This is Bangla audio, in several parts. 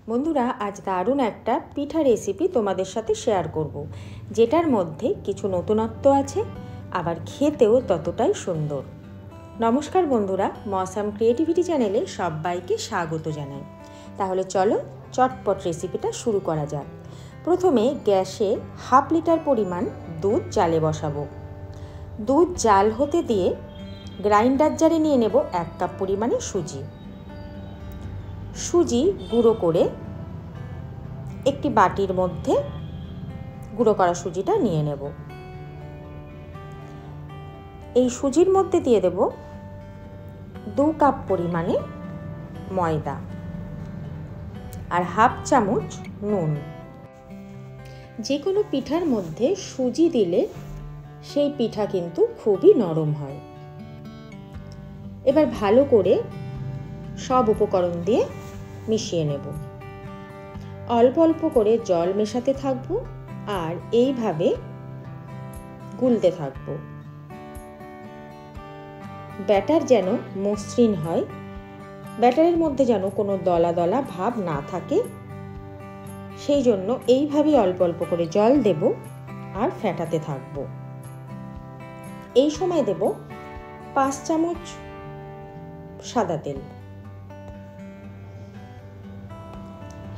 বন্ধুরা, আজ দারুণ একটা পিঠা রেসিপি তোমাদের সাথে শেয়ার করব, যেটার মধ্যে কিছু নতুনত্ব আছে, আবার খেতেও ততটাই সুন্দর। নমস্কার বন্ধুরা, মৌসাম ক্রিয়েটিভিটি চ্যানেলে সবাইকে স্বাগত জানাই। তাহলে চলো চটপট রেসিপিটা শুরু করা যাক। প্রথমে গ্যাসে 1/2 লিটার পরিমাণ দুধ জালে বসাবো। দুধ জাল হতে দিয়ে গ্রাইন্ডার জারে নিয়ে নেব 1 কাপ পরিমাণে সুজি গুঁড়ো করে একটি বাটির মধ্যে গুঁড়ো করা সুজিটা নিয়ে নেব। এই সুজির মধ্যে দিয়ে দেব 2 কাপ পরিমাণে ময়দা আর 1/2 চামচ নুন। যে কোনো পিঠার মধ্যে সুজি দিলে সেই পিঠা কিন্তু খুবই নরম হয়। এবার ভালো করে সব উপকরণ দিয়ে মিশিয়ে নেব। অল্প অল্প করে জল মেশাতে থাকবো আর এইভাবে গুলতে থাকবো। ব্যাটার যেন মসৃণ হয়, ব্যাটারের মধ্যে যেন কোনো দলা দলা ভাব না থাকে, সেই জন্য এইভাবেই অল্প অল্প করে জল দেব আর ফেটাতে থাকবো। এই সময় দেব 5 চামচ সাদা তেল।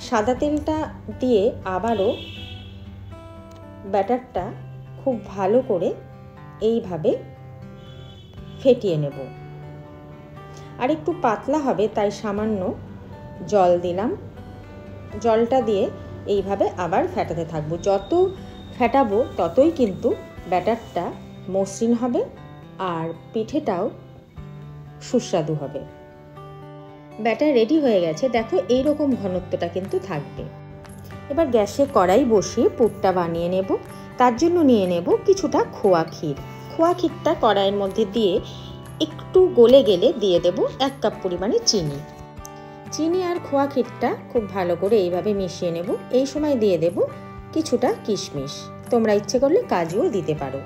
সাদা তেলটা দিয়ে আবারও ব্যাটারটা খুব ভালো করে এইভাবে ফেটিয়ে নেব। আর একটু পাতলা হবে তাই সামান্য জল দিলাম। জলটা দিয়ে এইভাবে আবার ফেটাতে থাকবো। যত ফেটাবো ততই কিন্তু ব্যাটারটা মসৃণ হবে আর পিঠেটাও সুস্বাদু হবে। ব্যাটার রেডি হয়ে গেছে, দেখো এইরকম ঘনত্বটা কিন্তু থাকবে। এবার গ্যাসে কড়াই বসিয়ে পুরটা বানিয়ে নেব। তার জন্য নিয়ে নেব কিছুটা খোয়া ক্ষীর। খোয়া ক্ষীরটা কড়াইয়ের মধ্যে দিয়ে একটু গলে গেলে দিয়ে দেব 1 কাপ পরিমাণে চিনি আর খোয়া ক্ষীরটা খুব ভালো করে এইভাবে মিশিয়ে নেব। এই সময় দিয়ে দেব কিছুটা কিশমিশ, তোমরা ইচ্ছে করলে কাজুও দিতে পারো।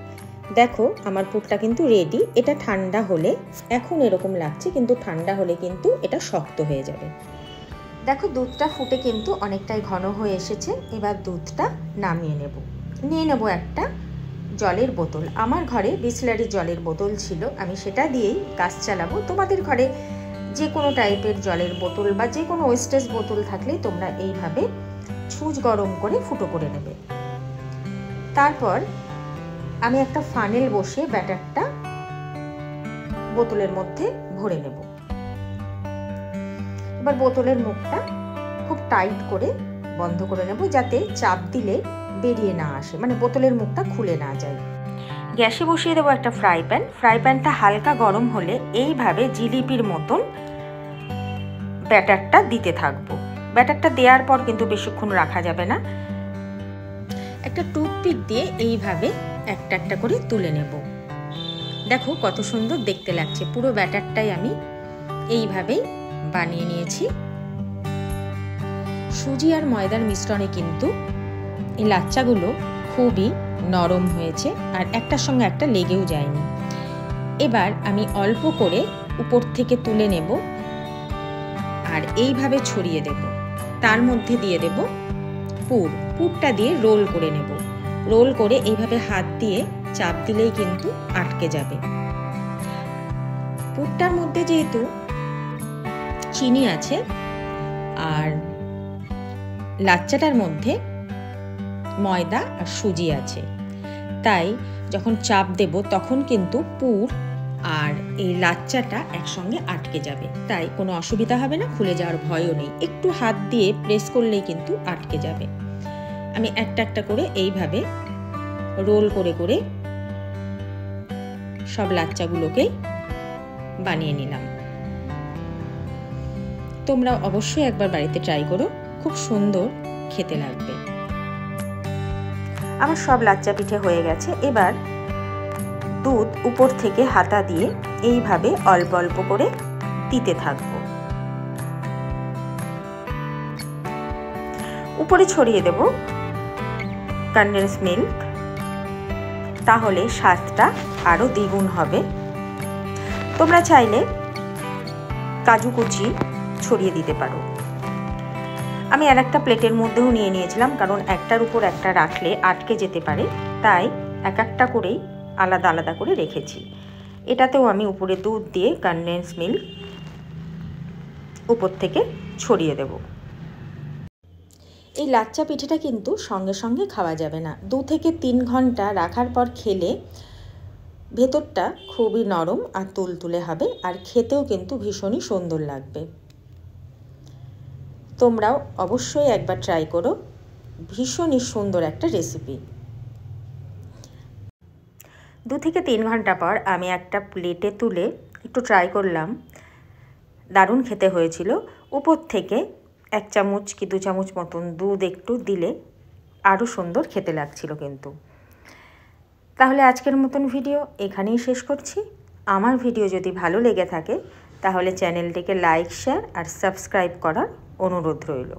দেখো আমার পুরটা কিন্তু রেডি। এটা ঠান্ডা হলে, এখন এরকম লাগছে, কিন্তু ঠান্ডা হলে কিন্তু এটা শক্ত হয়ে যাবে। দেখো দুধটা ফুটে কিন্তু অনেকটাই ঘন হয়ে এসেছে। এবার দুধটা নামিয়ে নেব। নিয়ে নেব একটা জলের বোতল। আমার ঘরে বিসলারি জলের বোতল ছিল, আমি সেটা দিয়েই কাজ চালাবো। তোমাদের ঘরে যে কোনো টাইপের জলের বোতল বা যে কোনো ওয়েস্টেজ বোতল থাকলে তোমরা এইভাবে ছুঁচ গরম করে ফুটো করে নেবে। তারপর আমি একটা ফানেল বসে ব্যাটারটা বোতলের মধ্যে ভরে নেব। এবার বোতলের মুখটা খুব টাইট করে বন্ধ করে নেব, যাতে চাপ দিলে বেরিয়ে না আসে, মানে বোতলের মুখটা খুলে না যায়। গ্যাসে বসিয়ে দেবো একটা ফ্রাই প্যানটা হালকা গরম হলে এইভাবে জিলিপির মতন ব্যাটারটা দিতে থাকবো। ব্যাটারটা দেওয়ার পর কিন্তু বেশিক্ষণ রাখা যাবে না। একটা টুথপিক দিয়ে এইভাবে একটা একটা করে তুলে নেব। দেখো কত সুন্দর দেখতে লাগছে। পুরো ব্যাটারটাই আমি এইভাবেই বানিয়ে নিয়েছি। সুজি আর ময়দার মিশ্রণে কিন্তু এই লাচ্চাগুলো খুবই নরম হয়েছে আর একটার সঙ্গে একটা লেগেও যায়নি। এবার আমি অল্প করে উপর থেকে তুলে নেব আর এইভাবে ছড়িয়ে দেব। তার মধ্যে দিয়ে দেব পুরটা দিয়ে রোল করে নেব। রোল করে এইভাবে হাত দিয়ে চাপ দিলেই কিন্তু আটকে যাবে। পুরটার মধ্যে যেহেতু চিনি আছে আর লাচ্চাটার মধ্যে ময়দা আর সুজি আছে, তাই যখন চাপ দেব তখন কিন্তু পুর আর এই লাচ্চাটা একসঙ্গে আটকে যাবে। তাই কোনো অসুবিধা হবে না, খুলে যাওয়ার ভয়ও নেই। একটু হাত দিয়ে প্রেস করলেই কিন্তু আটকে যাবে। আমি একটা একটা করে এইভাবে রোল করে করে সব লাচ্চাগুলোকে বানিয়ে নিলাম। তোমরা অবশ্যই একবার বাড়িতে ট্রাই করো, খুব সুন্দর খেতে লাগবে। আমার সব লাচ্চা পিঠে হয়ে গেছে। এবার দুধ উপর থেকে হাতা দিয়ে এইভাবে অল্প অল্প করে দিতে থাকবো। উপরে ছড়িয়ে দেব কনডেন্স মিল্ক, তাহলে স্বাদটা আরো দ্বিগুণ হবে। তোমরা চাইলে কাজু কুচি ছড়িয়ে দিতে পারো। আমি আর একটা প্লেটের মধ্যেও নিয়ে নিয়েছিলাম, কারণ একটার উপর একটা রাখলে আটকে যেতে পারে, তাই এক একটা করেই আলাদা আলাদা করে রেখেছি। এটাতেও আমি উপরে দুধ দিয়ে কনডেন্স মিল্ক উপর থেকে ছড়িয়ে দেব। এই লাচ্চা পিঠেটা কিন্তু সঙ্গে সঙ্গে খাওয়া যাবে না, 2 থেকে 3 ঘন্টা রাখার পর খেলে ভেতরটা খুবই নরম আর তুলতুলে হবে, আর খেতেও কিন্তু ভীষণই সুন্দর লাগবে। তোমরাও অবশ্যই একবার ট্রাই করো, ভীষণই সুন্দর একটা রেসিপি। 2 থেকে 3 ঘন্টা পর আমি একটা প্লেটে তুলে একটু ট্রাই করলাম, দারুণ খেতে হয়েছিল। উপর থেকে 1 চামচ কি 2 চামচ মতন দুধ একটু দিলে আরও সুন্দর খেতে লাগছিল কিন্তু। তাহলে আজকের মতন ভিডিও এখানেই শেষ করছি। আমার ভিডিও যদি ভালো লেগে থাকে তাহলে চ্যানেলটিকে লাইক, শেয়ার আর সাবস্ক্রাইব করার অনুরোধ রইল।